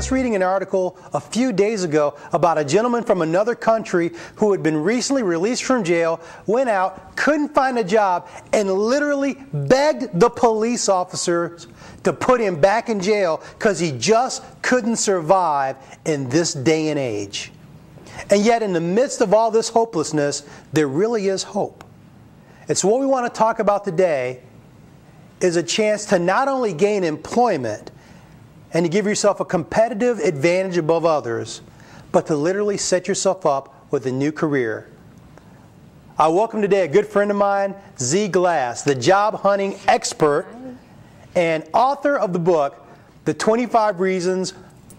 just reading an article a few days ago about a gentleman from another country who had been recently released from jail, went out, couldn't find a job, and literally begged the police officers to put him back in jail because he just couldn't survive in this day and age. And yet in the midst of all this hopelessness, there really is hope. And so what we want to talk about today is a chance to not only gain employment and to give yourself a competitive advantage above others, but to literally set yourself up with a new career. I welcome today a good friend of mine, Z Glass, the job hunting expert and author of the book, The 25 Reasons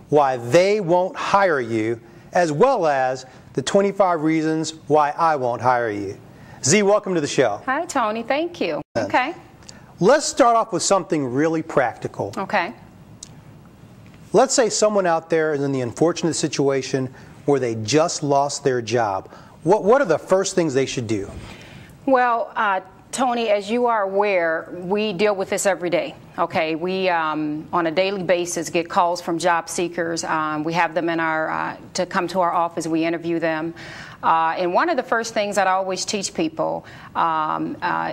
Why They Won't Hire You, as well as the 25 Reasons Why I Won't Hire You. Z, welcome to the show. Hi, Tony. Thank you. Okay. Let's start off with something really practical. Okay. Let's say someone out there is in the unfortunate situation where they just lost their job. What are the first things they should do? Well, Tony, as you are aware, we deal with this every day. Okay, we on a daily basis get calls from job seekers. We have them in our to come to our office. We interview them, and one of the first things that I always teach people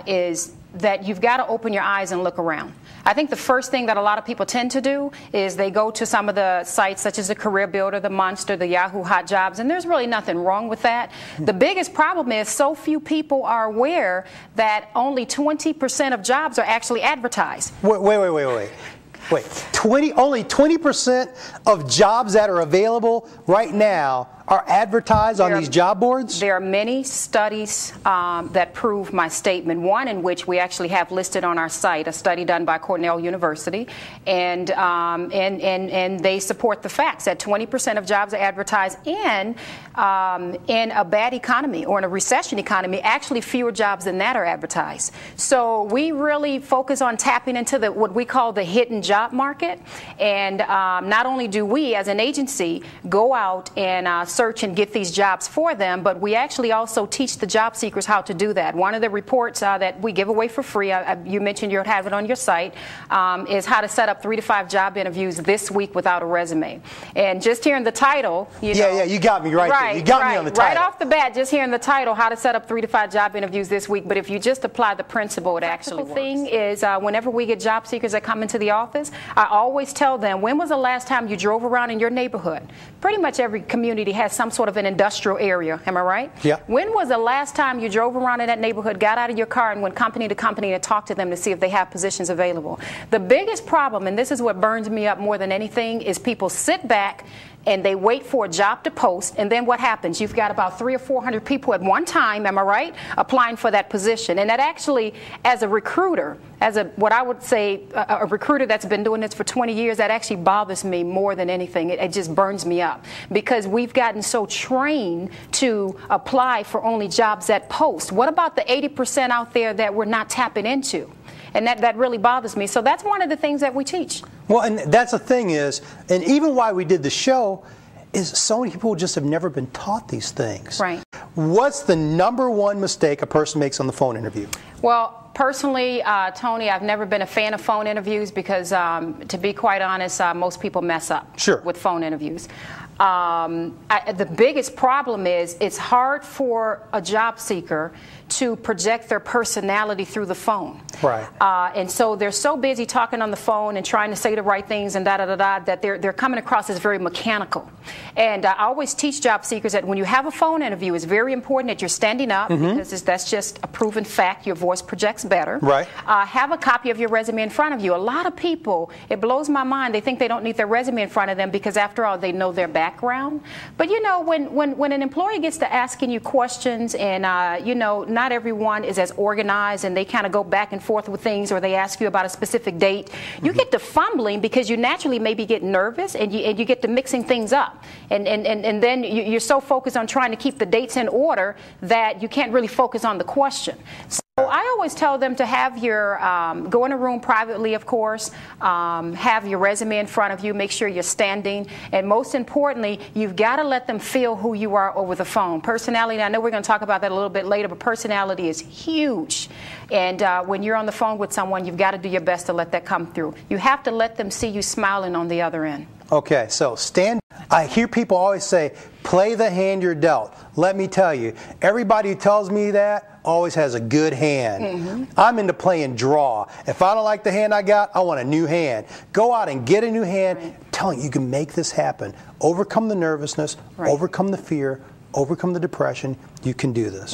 is that you've got to open your eyes and look around. I think the first thing that a lot of people tend to do is they go to some of the sites such as the Career Builder, the Monster, the Yahoo Hot Jobs, and there's really nothing wrong with that. The biggest problem is so few people are aware that only 20% of jobs are actually advertised. Wait. Only 20% of jobs that are available right now are advertised on these job boards? There are many studies that prove my statement, one in which we actually have listed on our site, a study done by Cornell University, and they support the facts that 20% of jobs are advertised, and in a bad economy or in a recession economy, actually fewer jobs than that are advertised. So we really focus on tapping into what we call the hidden job market, and not only do we as an agency go out and search and get these jobs for them, but we actually also teach the job seekers how to do that. One of the reports that we give away for free, you mentioned you have it on your site, is how to set up 3 to 5 job interviews this week without a resume. And just hearing the title, you got me right there. You got me on the title. Right off the bat, just hearing the title, how to set up 3 to 5 job interviews this week. But if you just apply the principle, it actually works. The thing is, whenever we get job seekers that come into the office, I always tell them, when was the last time you drove around in your neighborhood? Pretty much every community has some sort of an industrial area, am I right? Yeah. When was the last time you drove around in that neighborhood, got out of your car, and went company to company to talk to them to see if they have positions available? The biggest problem, and this is what burns me up more than anything, is people sit back and they wait for a job to post, and then what happens? You've got about 300 or 400 people at one time, am I right, applying for that position. And that actually, as a recruiter, what I would say, a recruiter that's been doing this for 20 years, that actually bothers me more than anything. It just burns me up, because we've gotten so trained to apply for only jobs that post. What about the 80% out there that we're not tapping into? And that really bothers me. So that's one of the things that we teach. Well, and that's the thing is, and even why we did the show, is so many people just have never been taught these things. Right. What's the #1 mistake a person makes on the phone interview? Well, personally, Tony, I've never been a fan of phone interviews because, to be quite honest, most people mess up with phone interviews. The biggest problem is it's hard for a job seeker to project their personality through the phone. Right. And so they're so busy talking on the phone and trying to say the right things and that they're coming across as very mechanical. And I always teach job seekers that when you have a phone interview, it's very important that you're standing up, because that's just a proven fact. Your voice projects better. Right. Have a copy of your resume in front of you. A lot of people, it blows my mind, they think they don't need their resume in front of them because, after all, they know their background. But, you know, when an employer gets to asking you questions, and, you know, not everyone is as organized, and they kind of go back and forth with things, or they ask you about a specific date, you get to fumbling because you naturally maybe get nervous, and you get to mixing things up. And then you're so focused on trying to keep the dates in order that you can't really focus on the question. So I always tell them to have your, go in a room privately, of course, have your resume in front of you, make sure you're standing, and most importantly, you've got to let them feel who you are over the phone. Personality, I know we're going to talk about that a little bit later, but personality is huge. And when you're on the phone with someone, you've got to do your best to let that come through. You have to let them see you smiling on the other end. Okay, so I hear people always say, play the hand you're dealt. Let me tell you, everybody who tells me that always has a good hand. I'm into playing draw. If I don't like the hand I got, I want a new hand. Go out and get a new hand. Right. Telling you can make this happen. Overcome the nervousness, overcome the fear, overcome the depression. You can do this.